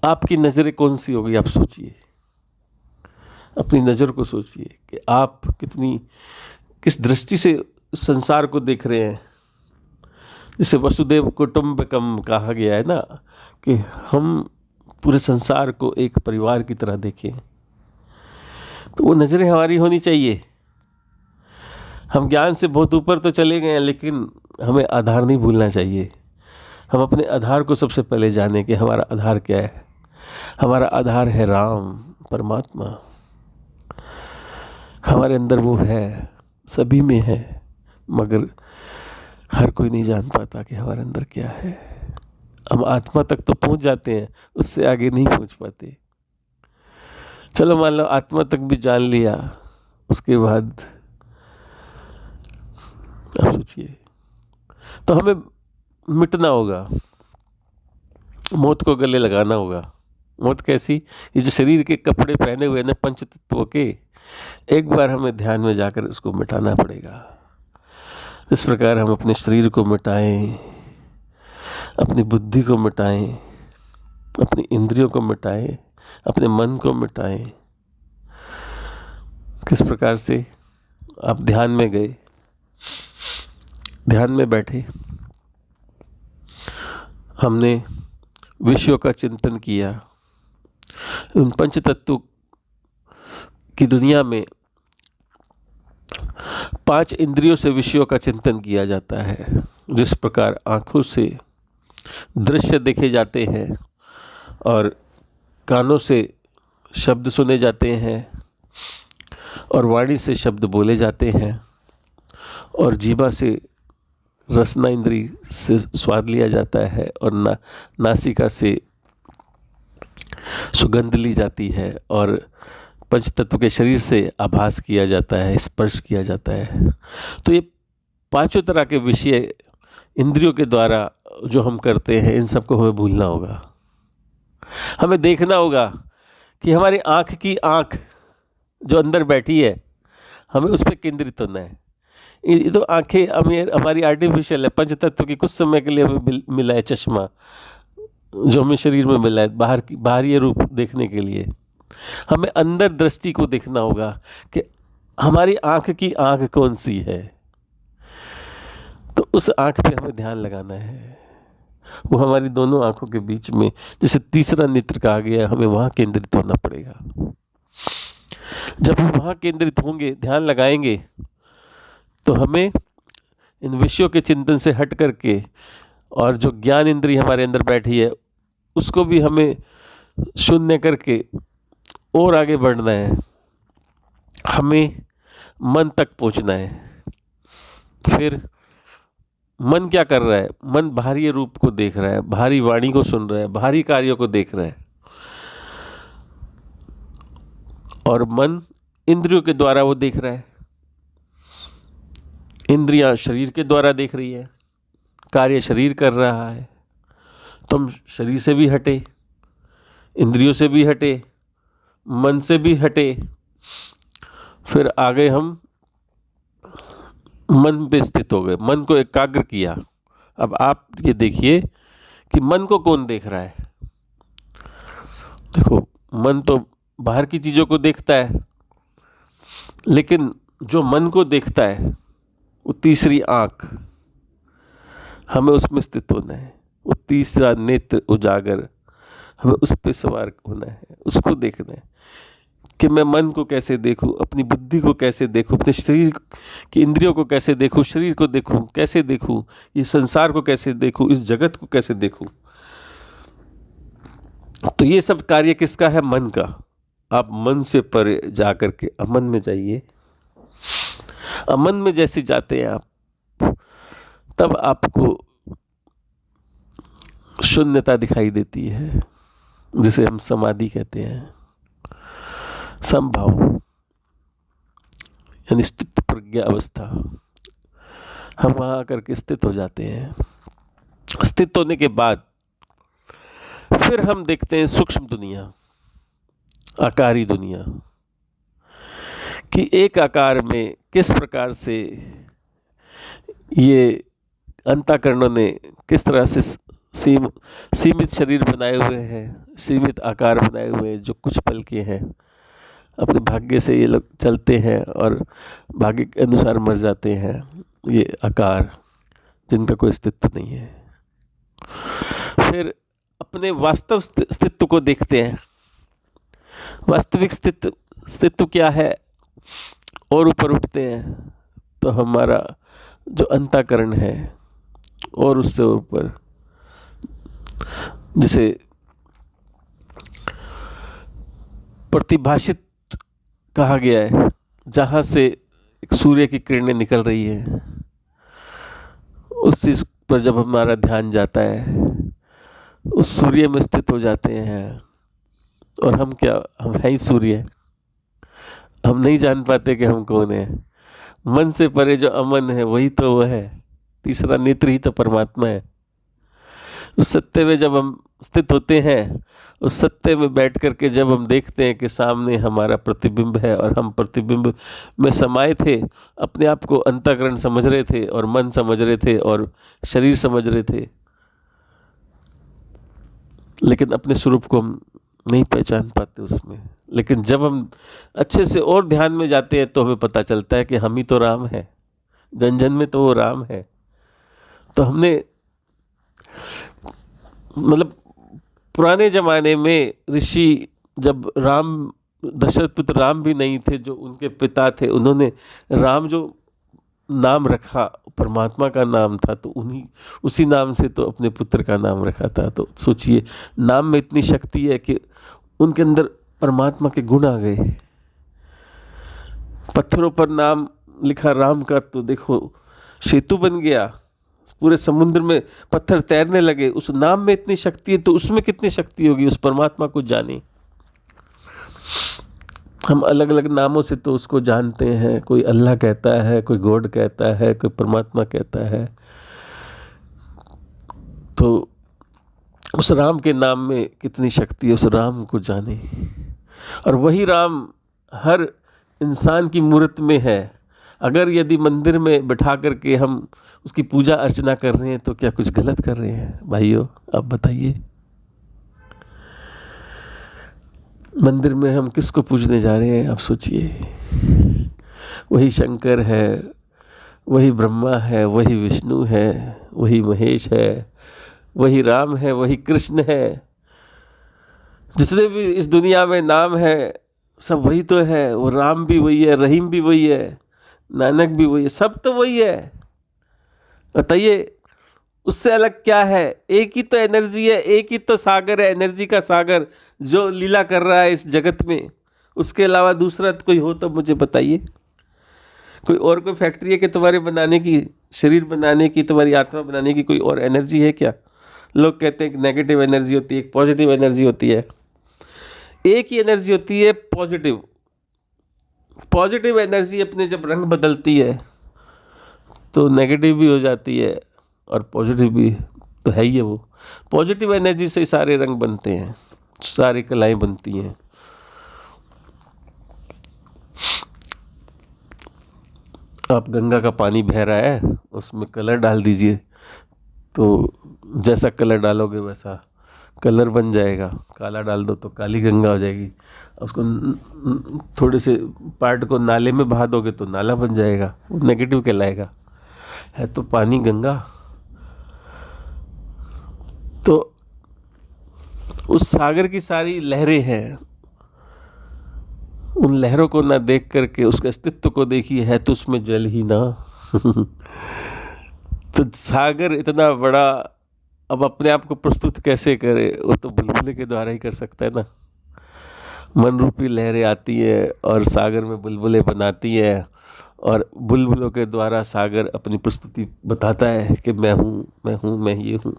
आपकी नज़रें कौन सी होगी, आप सोचिए, अपनी नज़र को सोचिए कि आप किस दृष्टि से संसार को देख रहे हैं। जिसे वसुदेव कुटुंबकम कहा गया है ना, कि हम पूरे संसार को एक परिवार की तरह देखें। तो वो नज़रें हमारी होनी चाहिए। हम ज्ञान से बहुत ऊपर तो चले गए हैं, लेकिन हमें आधार नहीं भूलना चाहिए। हम अपने आधार को सबसे पहले जानें कि हमारा आधार क्या है। हमारा आधार है राम, परमात्मा। हमारे अंदर वो है, सभी में है, मगर हर कोई नहीं जान पाता कि हमारे अंदर क्या है। हम आत्मा तक तो पहुंच जाते हैं, उससे आगे नहीं पहुंच पाते। चलो मान लो आत्मा तक भी जान लिया, उसके बाद आप सोचिए, तो हमें मिटना होगा, मौत को गले लगाना होगा। मौत कैसी? ये जो शरीर के कपड़े पहने हुए ना पंच तत्वों के, एक बार हमें ध्यान में जाकर उसको मिटाना पड़ेगा। इस प्रकार हम अपने शरीर को मिटाएं, अपनी बुद्धि को मिटाएं, अपनी इंद्रियों को मिटाएं, अपने मन को मिटाएं। किस प्रकार से? आप ध्यान में गए, ध्यान में बैठे, हमने विषयों का चिंतन किया। उन पंच तत्व की दुनिया में 5 इंद्रियों से विषयों का चिंतन किया जाता है। जिस प्रकार आँखों से दृश्य देखे जाते हैं, और कानों से शब्द सुने जाते हैं, और वाणी से शब्द बोले जाते हैं, और जीवा से रसना इंद्री से स्वाद लिया जाता है, और नासिका से सुगंध ली जाती है, और पंच तत्व के शरीर से आभास किया जाता है, स्पर्श किया जाता है। तो ये 5 तरह के विषय इंद्रियों के द्वारा जो हम करते हैं, इन सबको हमें भूलना होगा। हमें देखना होगा कि हमारी आँख की आँख जो अंदर बैठी है, हमें उस पर केंद्रित होना है। ये तो आँखें हमारी आर्टिफिशियल है, पंच तत्व की कुछ समय के लिए हमें मिला है चश्मा, जो हमें शरीर में मिला है बाहरी रूप देखने के लिए। हमें अंदर दृष्टि को देखना होगा कि हमारी आँख की आँख कौन सी है। तो उस आँख पे हमें ध्यान लगाना है। वो हमारी दोनों आँखों के बीच में, जैसे तीसरा नेत्र कहा गया, हमें वहाँ केंद्रित होना पड़ेगा। जब हम वहाँ केंद्रित होंगे, ध्यान लगाएंगे, तो हमें इन विषयों के चिंतन से हट करके, और जो ज्ञान इंद्रिय हमारे अंदर बैठी है, उसको भी हमें शून्य करके और आगे बढ़ना है। हमें मन तक पहुंचना है। फिर मन क्या कर रहा है? मन बाहरी रूप को देख रहा है, बाहरी वाणी को सुन रहा है, बाहरी कार्यों को देख रहा है, और मन इंद्रियों के द्वारा वो देख रहा है। इंद्रियां शरीर के द्वारा देख रही है, कार्य शरीर कर रहा है। तो हम शरीर से भी हटे, इंद्रियों से भी हटे, मन से भी हटे। फिर आगे हम मन पे स्थित हो गए, मन को एकाग्र किया। अब आप ये देखिए कि मन को कौन देख रहा है। देखो, मन तो बाहर की चीज़ों को देखता है, लेकिन जो मन को देखता है, वो तीसरी आँख, हमें उसमें स्थित होना है। वो तीसरा नेत्र उजागर, हमें उस पर सवार होना है, उसको देखना है कि मैं मन को कैसे देखूं, अपनी बुद्धि को कैसे देखूं, अपने शरीर की इंद्रियों को कैसे देखूं, शरीर को देखूं, कैसे देखूं, ये संसार को कैसे देखूं, इस जगत को कैसे देखूं। तो ये सब कार्य किसका है? मन का। आप मन से परे जा कर के अमन में जाइए। अमन में जैसे जाते हैं आप, तब आपको शून्यता दिखाई देती है, जिसे हम समाधि कहते हैं। समभाव यानी स्थित प्रज्ञा अवस्था, हम वहाँ आकर के स्थित हो जाते हैं। स्थित होने के बाद फिर हम देखते हैं सूक्ष्म दुनिया, आकारी दुनिया, कि एक आकार में किस प्रकार से ये अंतःकरणों ने किस तरह से सीमित शरीर बनाए हुए हैं, सीमित आकार बनाए हुए हैं, जो कुछ पल के हैं। अपने भाग्य से ये लोग चलते हैं और भाग्य के अनुसार मर जाते हैं। ये आकार जिनका कोई अस्तित्व नहीं है। फिर अपने वास्तव अस्तित्व को देखते हैं। वास्तविक अस्तित्व क्या है, और ऊपर उठते हैं तो हमारा जो अंतःकरण है और उससे ऊपर, जिसे प्रतिभाषित कहा गया है, जहाँ से एक सूर्य की किरणें निकल रही है, उस चीज़ पर जब हमारा ध्यान जाता है, उस सूर्य में स्थित हो जाते हैं। और हम क्या, हम हैं ही सूर्य। हम नहीं जान पाते कि हम कौन है। मन से परे जो अमन है वही तो वो है। तीसरा नेत्र ही तो परमात्मा है। उस सत्य में जब हम स्थित होते हैं, उस सत्य में बैठ कर के जब हम देखते हैं कि सामने हमारा प्रतिबिंब है और हम प्रतिबिंब में समाये थे, अपने आप को अंतःकरण समझ रहे थे और मन समझ रहे थे और शरीर समझ रहे थे, लेकिन अपने स्वरूप को हम नहीं पहचान पाते उसमें। लेकिन जब हम अच्छे से और ध्यान में जाते हैं तो हमें पता चलता है कि हम ही तो राम है। जन जन में तो वो राम है। तो हमने मतलब पुराने ज़माने में ऋषि, जब राम, दशरथ पुत्र राम भी नहीं थे, जो उनके पिता थे, उन्होंने राम जो नाम रखा परमात्मा का नाम था, तो उसी नाम से तो अपने पुत्र का नाम रखा था। तो सोचिए, नाम में इतनी शक्ति है कि उनके अंदर परमात्मा के गुण आ गए। पत्थरों पर नाम लिखा राम का, तो देखो सेतु बन गया, पूरे समुद्र में पत्थर तैरने लगे। उस नाम में इतनी शक्ति है, तो उसमें कितनी शक्ति होगी, उस परमात्मा को जाने। हम अलग अलग नामों से तो उसको जानते हैं। कोई अल्लाह कहता है, कोई गॉड कहता है, कोई परमात्मा कहता है। तो उस राम के नाम में कितनी शक्ति है, उस राम को जाने। और वही राम हर इंसान की मूर्त में है। अगर यदि मंदिर में बिठा करके हम उसकी पूजा अर्चना कर रहे हैं, तो क्या कुछ गलत कर रहे हैं भाइयों? आप बताइए। मंदिर में हम किसको पूजने जा रहे हैं, आप सोचिए। वही शंकर है, वही ब्रह्मा है, वही विष्णु है, वही महेश है, वही राम है, वही कृष्ण है। जितने भी इस दुनिया में नाम है, सब वही तो है। वो राम भी वही है, रहीम भी वही है, नानक भी वही है, सब तो वही है। बताइए, उससे अलग क्या है? एक ही तो एनर्जी है, एक ही तो सागर है, एनर्जी का सागर, जो लीला कर रहा है इस जगत में। उसके अलावा दूसरा तो कोई हो तो मुझे बताइए। कोई फैक्ट्री है कि तुम्हारे बनाने की, शरीर बनाने की, तुम्हारी आत्मा बनाने की कोई और एनर्जी है क्या? लोग कहते हैं कि नेगेटिव एनर्जी होती है, एक पॉजिटिव एनर्जी होती है। एक ही एनर्जी होती है पॉजिटिव। पॉजिटिव एनर्जी अपने जब रंग बदलती है तो नेगेटिव भी हो जाती है और पॉजिटिव भी तो है ही है। वो पॉजिटिव एनर्जी से सारे रंग बनते हैं, सारी कलाएं बनती हैं। आप गंगा का पानी बह रहा है, उसमें कलर डाल दीजिए, तो जैसा कलर डालोगे वैसा कलर बन जाएगा। काला डाल दो तो काली गंगा हो जाएगी। उसको थोड़े से पार्ट को नाले में बहा दोगे तो नाला बन जाएगा, वो नेगेटिव कहलाएगा। है तो पानी गंगा। तो उस सागर की सारी लहरें हैं, उन लहरों को ना देख करके उसके अस्तित्व को देखिए, है तो उसमें जल ही ना। तो सागर इतना बड़ा अब अपने आप को प्रस्तुत कैसे करे? वो तो बुलबुले के द्वारा ही कर सकता है ना। मन रूपी लहरें आती है और सागर में बुलबुलें बनाती है, और बुलबुलों के द्वारा सागर अपनी प्रस्तुति बताता है कि मैं हूँ, मैं हूँ, मैं ये हूँ।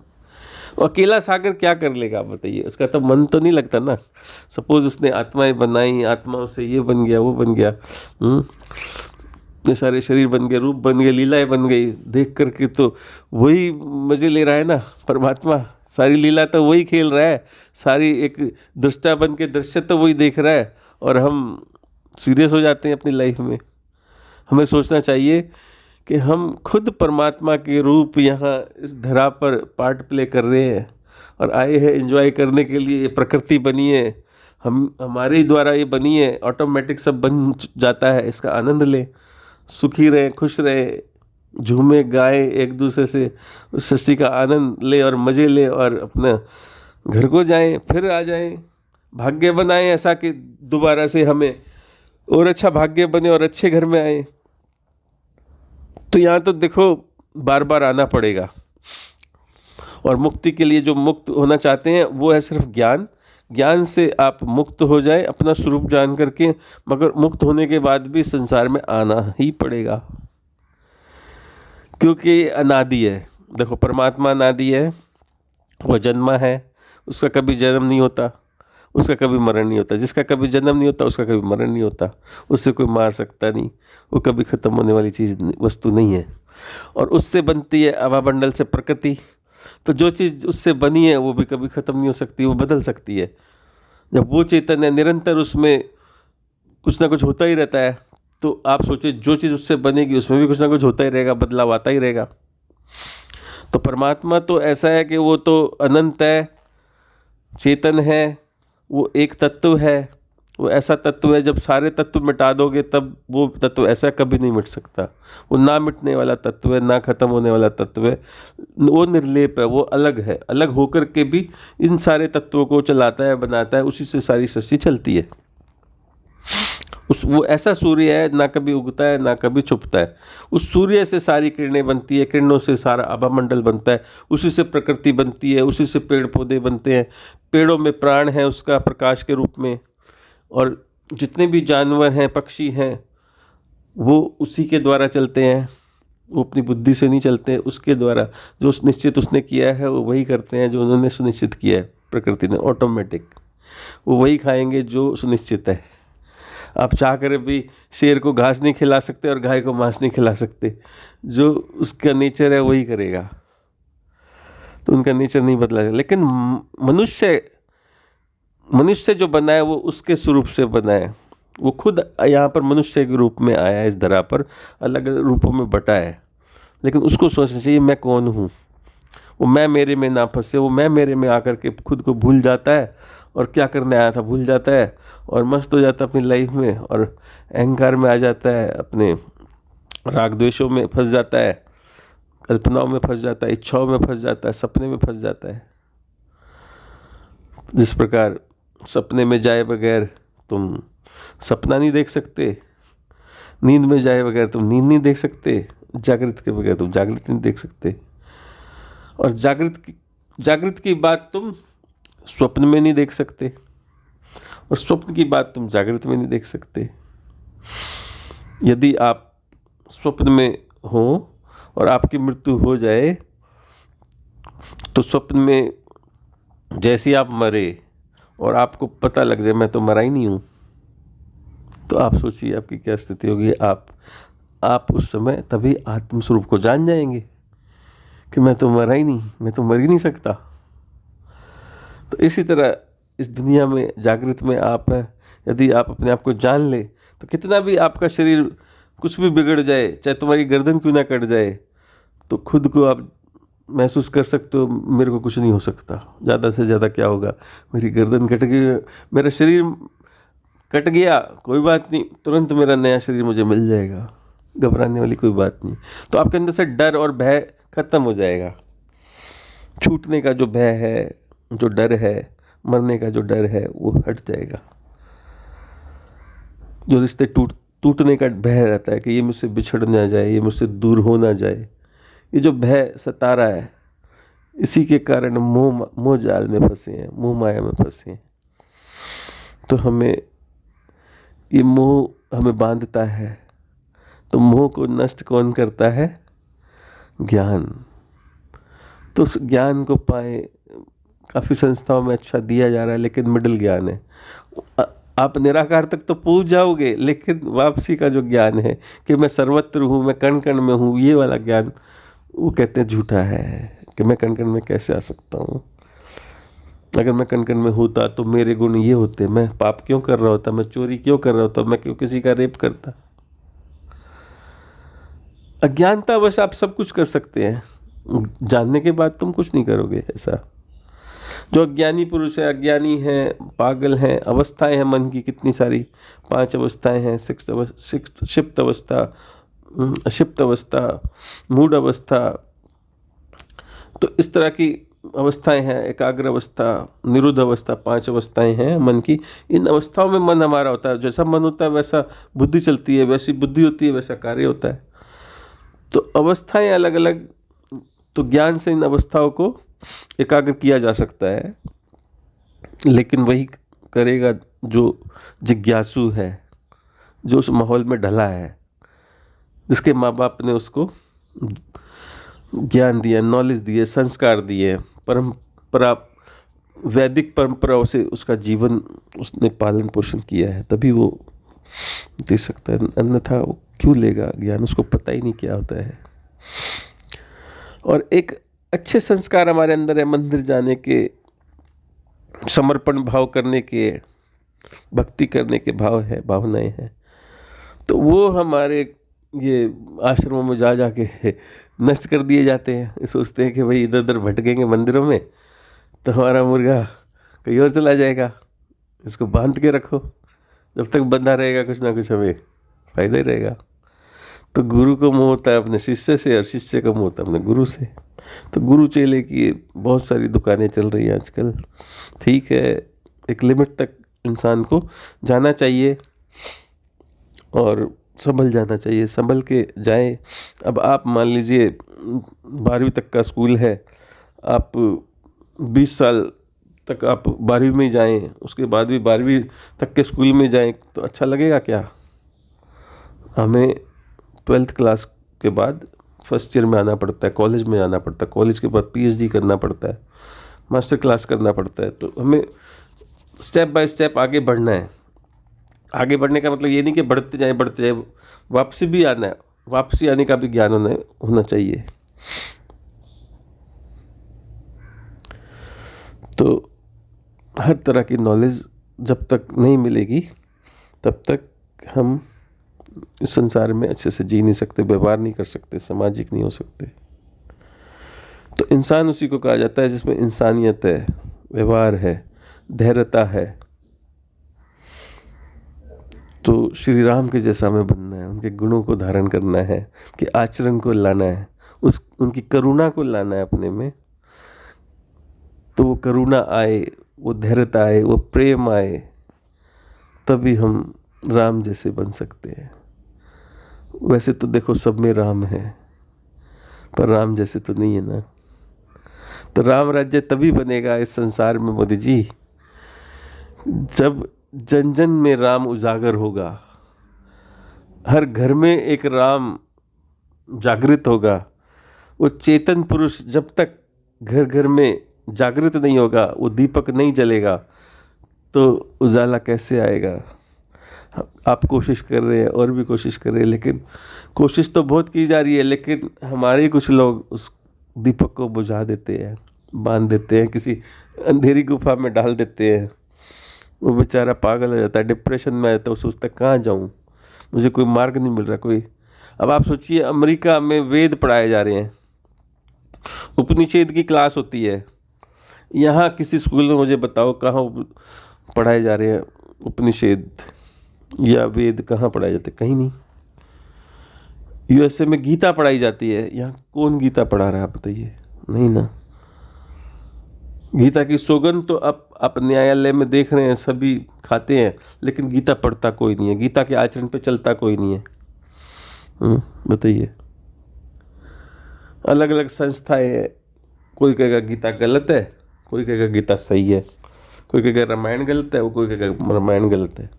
और अकेला सागर क्या कर लेगा आप बताइए, उसका तो मन तो नहीं लगता ना। सपोज उसने आत्माएं बनाई, आत्माओं से ये बन गया, वो बन गया, इतने सारे शरीर बन गए, रूप बन गए, लीलाएं बन गई, देख करके तो वही मजे ले रहा है ना परमात्मा। सारी लीला तो वही खेल रहा है, सारी एक दृष्टा बन के दृश्य तो वही देख रहा है, और हम सीरियस हो जाते हैं अपनी लाइफ में। हमें सोचना चाहिए कि हम खुद परमात्मा के रूप यहाँ इस धरा पर पार्ट प्ले कर रहे हैं, और आए हैं एंजॉय करने के लिए। ये प्रकृति बनी है, हम हमारे ही द्वारा ये बनी है, ऑटोमेटिक सब बन जाता है। इसका आनंद ले, सुखी रहे, खुश रहे, झूमे गाए, एक दूसरे से उस सृष्टि का आनंद ले और मज़े ले, और अपना घर को जाएं, फिर आ जाएं। भाग्य बनाएं ऐसा कि दोबारा से हमें और अच्छा भाग्य बने और अच्छे घर में आए। तो यहाँ तो देखो बार बार आना पड़ेगा। और मुक्ति के लिए जो मुक्त होना चाहते हैं वो है सिर्फ ज्ञान। ज्ञान से आप मुक्त हो जाए अपना स्वरूप जान करके, मगर मुक्त होने के बाद भी संसार में आना ही पड़ेगा, क्योंकि ये अनादि है। देखो परमात्मा अनादि है, वो जन्मा है, उसका कभी जन्म नहीं होता, उसका कभी मरण नहीं होता। जिसका कभी जन्म नहीं होता उसका कभी मरण नहीं होता, उससे कोई मार सकता नहीं, वो कभी ख़त्म होने वाली चीज़ वस्तु नहीं है। और उससे बनती है आभामंडल से प्रकृति, तो जो चीज़ उससे बनी है वो भी कभी ख़त्म नहीं हो सकती, वो बदल सकती है। जब वो चैतन्य निरंतर उसमें कुछ ना कुछ होता ही रहता है, तो आप सोचिए जो चीज़ उससे बनेगी उसमें भी कुछ ना कुछ होता ही रहेगा, बदलाव आता ही रहेगा। तो परमात्मा तो ऐसा है कि वो तो अनंत है, चेतन है, वो एक तत्व है। वो ऐसा तत्व है जब सारे तत्व मिटा दोगे तब वो तत्व ऐसा कभी नहीं मिट सकता। वो ना मिटने वाला तत्व है, ना ख़त्म होने वाला तत्व है, वो निर्लेप है, वो अलग है। अलग होकर के भी इन सारे तत्वों को चलाता है, बनाता है, उसी से सारी सृष्टि चलती है। वो ऐसा सूर्य है, ना कभी उगता है ना कभी छुपता है। उस सूर्य से सारी किरणें बनती है, किरणों से सारा आभामंडल बनता है, उसी से प्रकृति बनती है, उसी से पेड़ पौधे बनते हैं। पेड़ों में प्राण है उसका प्रकाश के रूप में, और जितने भी जानवर हैं, पक्षी हैं, वो उसी के द्वारा चलते हैं। वो अपनी बुद्धि से नहीं चलते हैं, उसके द्वारा जो निश्चित उसने किया है वो वही करते हैं, जो उन्होंने सुनिश्चित किया है प्रकृति ने। ऑटोमेटिक वो वही खाएंगे जो सुनिश्चित है। आप चाह कर भी शेर को घास नहीं खिला सकते और गाय को मांस नहीं खिला सकते, जो उसका नेचर है वही करेगा। तो उनका नेचर नहीं बदला जाएगा। लेकिन मनुष्य जो बना है वो उसके स्वरूप से बना है। वो खुद यहाँ पर मनुष्य के रूप में आया है, इस धरा पर अलग अलग रूपों में बटा है। लेकिन उसको सोचना चाहिए मैं कौन हूँ। वो मैं मेरे में ना फंसे, वो मैं मेरे में आकर के खुद को भूल जाता है, और क्या करने आया था भूल जाता है, और मस्त हो जाता है अपनी लाइफ में, और अहंकार में आ जाता है, अपने राग द्वेषों में फंस जाता है, कल्पनाओं में फंस जाता है, इच्छाओं में फंस जाता है, सपने में फंस जाता है। जिस प्रकार सपने में जाए बगैर तुम सपना नहीं देख सकते, नींद में जाए बगैर तुम नींद नहीं देख सकते, जागृत के बगैर तुम जागृत नहीं देख सकते, और जागृत की बात तुम स्वप्न में नहीं देख सकते, और स्वप्न की बात तुम जागृत में नहीं देख सकते। यदि आप स्वप्न में हो और आपकी मृत्यु हो जाए, तो स्वप्न में जैसे आप मरे और आपको पता लग जाए मैं तो मरा ही नहीं हूँ, तो आप सोचिए आपकी क्या स्थिति होगी। आप उस समय तभी आत्मस्वरूप को जान जाएंगे कि मैं तो मरा ही नहीं, मैं तो मर ही नहीं सकता। तो इसी तरह इस दुनिया में जागृत में आप हैं, यदि आप अपने आप को जान ले, तो कितना भी आपका शरीर कुछ भी बिगड़ जाए, चाहे तुम्हारी गर्दन क्यों ना कट जाए, तो खुद को आप महसूस कर सकते हो मेरे को कुछ नहीं हो सकता। ज़्यादा से ज़्यादा क्या होगा, मेरी गर्दन कट गई, मेरा शरीर कट गया, कोई बात नहीं, तुरंत मेरा नया शरीर मुझे मिल जाएगा, घबराने वाली कोई बात नहीं। तो आपके अंदर से डर और भय खत्म हो जाएगा। छूटने का जो भय है, जो डर है, मरने का जो डर है, वो हट जाएगा। जो रिश्ते टूटने का भय रहता है कि ये मुझसे बिछड़ ना जाए, ये मुझसे दूर हो ना जाए, ये जो भय सता रहा है, इसी के कारण मोह जाल में फंसे हैं, मोह माया में फंसे हैं। तो हमें ये मोह हमें बांधता है। तो मोह को नष्ट कौन करता है? ज्ञान। तो उस ज्ञान को पाए, काफ़ी संस्थाओं में अच्छा दिया जा रहा है, लेकिन मिडिल ज्ञान है। आप निराकार तक तो पहुंच जाओगे, लेकिन वापसी का जो ज्ञान है कि मैं सर्वत्र हूँ, मैं कण कण में हूँ, ये वाला ज्ञान वो कहते हैं झूठा है। कि मैं कण कण में कैसे आ सकता हूँ? अगर मैं कण कण में होता तो मेरे गुण ये होते, मैं पाप क्यों कर रहा होता, मैं चोरी क्यों कर रहा होता, मैं क्यों किसी का रेप करता? अज्ञानता बस आप सब कुछ कर सकते हैं, जानने के बाद तुम कुछ नहीं करोगे। ऐसा जो अज्ञानी पुरुष है, अज्ञानी है, पागल हैं, अवस्थाएं हैं मन की कितनी सारी, 5 अवस्थाएं हैं, क्षिप्त अवस्था, अक्षिप्त अवस्था, मूढ़ अवस्था, तो इस तरह की अवस्थाएं हैं, एकाग्र अवस्था, निरुद्ध अवस्था, 5 अवस्थाएं हैं मन की। इन अवस्थाओं में मन हमारा होता है, जैसा मन होता है वैसा बुद्धि चलती है, वैसी बुद्धि होती है वैसा कार्य होता है। तो अवस्थाएं अलग अलग, तो ज्ञान से इन अवस्थाओं को एकाग्र किया जा सकता है, लेकिन वही करेगा जो जिज्ञासु है, जो उस माहौल में ढला है, जिसके माँ बाप ने उसको ज्ञान दिया, नॉलेज दिए, संस्कार दिए, परंपरा, वैदिक परंपराओं से उसका जीवन उसने पालन पोषण किया है, तभी वो दे सकता है। अन्यथा वो क्यों लेगा ज्ञान? उसको पता ही नहीं क्या होता है। और एक अच्छे संस्कार हमारे अंदर है, मंदिर जाने के, समर्पण भाव करने के, भक्ति करने के भाव है, भावनाएं हैं, तो वो हमारे ये आश्रमों में जा जाके नष्ट कर दिए जाते हैं। सोचते हैं कि भाई इधर उधर भटकेंगे मंदिरों में तो हमारा मुर्गा कहीं और चला जाएगा, इसको बांध के रखो, जब तक बंधा रहेगा कुछ ना कुछ हमें फायदा ही रहेगा। तो गुरु को मोह होता है अपने शिष्य से, और शिष्य को मोह होता है अपने गुरु से। तो गुरु चेले की बहुत सारी दुकानें चल रही हैं आजकल। ठीक है, एक लिमिट तक इंसान को जाना चाहिए और संभल जाना चाहिए, संभल के जाएं। अब आप मान लीजिए 12वीं तक का स्कूल है, आप 20 साल तक आप 12वीं में जाएं, उसके बाद भी 12वीं तक के स्कूल में जाएं तो अच्छा लगेगा क्या? हमें 12th क्लास के बाद फर्स्ट ईयर में आना पड़ता है, कॉलेज में आना पड़ता है, कॉलेज के बाद PhD करना पड़ता है, मास्टर क्लास करना पड़ता है। तो हमें स्टेप बाय स्टेप आगे बढ़ना है। आगे बढ़ने का मतलब ये नहीं कि बढ़ते जाए, वापसी भी आना है, वापसी आने का भी ज्ञान होना चाहिए। तो हर तरह की नॉलेज जब तक नहीं मिलेगी तब तक हम इस संसार में अच्छे से जी नहीं सकते, व्यवहार नहीं कर सकते, सामाजिक नहीं हो सकते। तो इंसान उसी को कहा जाता है जिसमें इंसानियत है, व्यवहार है, धैर्यता है। तो श्री राम के जैसा हमें बनना है, उनके गुणों को धारण करना है, कि आचरण को लाना है, उनकी करुणा को लाना है अपने में। तो वो करुणा आए, वो धैर्यता आए, वो प्रेम आए, तभी हम राम जैसे बन सकते हैं। वैसे तो देखो सब में राम है, पर राम जैसे तो नहीं है ना। तो राम राज्य तभी बनेगा इस संसार में मोदी जी, जब जन जन में राम उजागर होगा, हर घर में एक राम जागृत होगा। वो चेतन पुरुष जब तक घर घर में जागृत नहीं होगा, वो दीपक नहीं जलेगा, तो उजाला कैसे आएगा? आप कोशिश कर रहे हैं और भी कोशिश कर रहे हैं, लेकिन कोशिश तो बहुत की जा रही है, लेकिन हमारे कुछ लोग उस दीपक को बुझा देते हैं, बांध देते हैं, किसी अंधेरी गुफा में डाल देते हैं। वो बेचारा पागल हो जाता है, डिप्रेशन में आता है, वो सोचता है कहाँ जाऊँ, मुझे कोई मार्ग नहीं मिल रहा कोई। अब आप सोचिए, अमेरिका में वेद पढ़ाए जा रहे हैं, उपनिषद की क्लास होती है। यहाँ किसी स्कूल में मुझे बताओ कहाँ पढ़ाए जा रहे हैं उपनिषद या वेद? कहाँ पढ़ाए जाते? कहीं नहीं। USA में गीता पढ़ाई जाती है, यहाँ कौन गीता पढ़ा रहा है आप बताइए? नहीं ना। गीता की सौगंध तो आप न्यायालय में देख रहे हैं, सभी खाते हैं, लेकिन गीता पढ़ता कोई नहीं है, गीता के आचरण पे चलता कोई नहीं है। बताइए। अलग अलग संस्थाएं हैं, कोई कहेगा गीता गलत है, कोई कहेगा गीता सही है। कोई कहेगा रामायण गलत है, वो कोई कहेगा रामायण गलत है।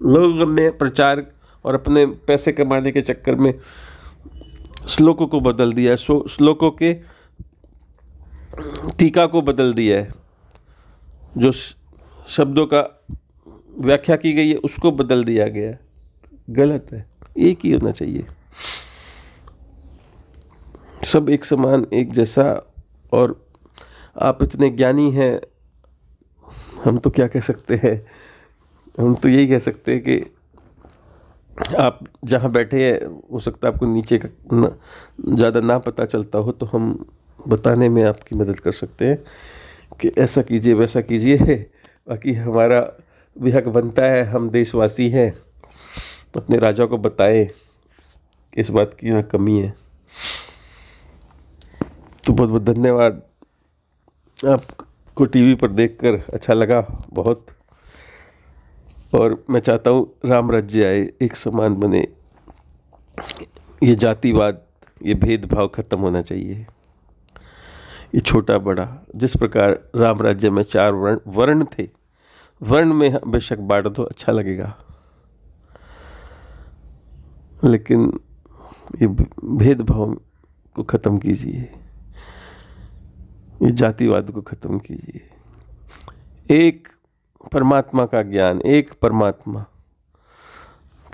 लोग अपने प्रचार और अपने पैसे कमाने के चक्कर में श्लोकों को बदल दिया है, श्लोकों के टीका को बदल दिया है, जो शब्दों का व्याख्या की गई है उसको बदल दिया गया है। गलत है, एक ही होना चाहिए, सब एक समान एक जैसा। और आप इतने ज्ञानी हैं, हम तो क्या कह सकते हैं, हम तो यही कह सकते हैं कि आप जहाँ बैठे हैं हो सकता है आपको नीचे का ज़्यादा ना पता चलता हो, तो हम बताने में आपकी मदद कर सकते हैं कि ऐसा कीजिए वैसा कीजिए। बाकी हमारा भी हक बनता है, हम देशवासी हैं, अपने राजा को बताएं कि इस बात की यहाँ कमी है। तो बहुत बहुत धन्यवाद। आपको टीवी पर देखकर अच्छा लगा बहुत, और मैं चाहता हूँ राम राज्य आए, एक समान बने, ये जातिवाद, ये भेदभाव खत्म होना चाहिए, ये छोटा बड़ा। जिस प्रकार राम राज्य में 4 वर्ण थे, वर्ण में बेशक बांट दो, अच्छा लगेगा, लेकिन ये भेदभाव को ख़त्म कीजिए, ये जातिवाद को ख़त्म कीजिए। एक परमात्मा का ज्ञान, एक परमात्मा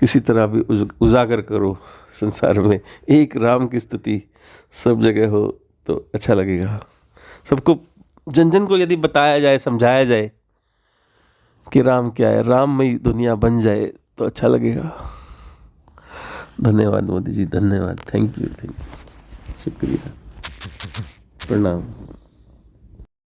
किसी तरह भी उजागर करो संसार में, एक राम की स्तुति सब जगह हो तो अच्छा लगेगा। सबको, जन जन को यदि बताया जाए, समझाया जाए कि राम क्या है, राममयी दुनिया बन जाए तो अच्छा लगेगा। धन्यवाद मोदी जी, धन्यवाद, थैंक यू, शुक्रिया, प्रणाम।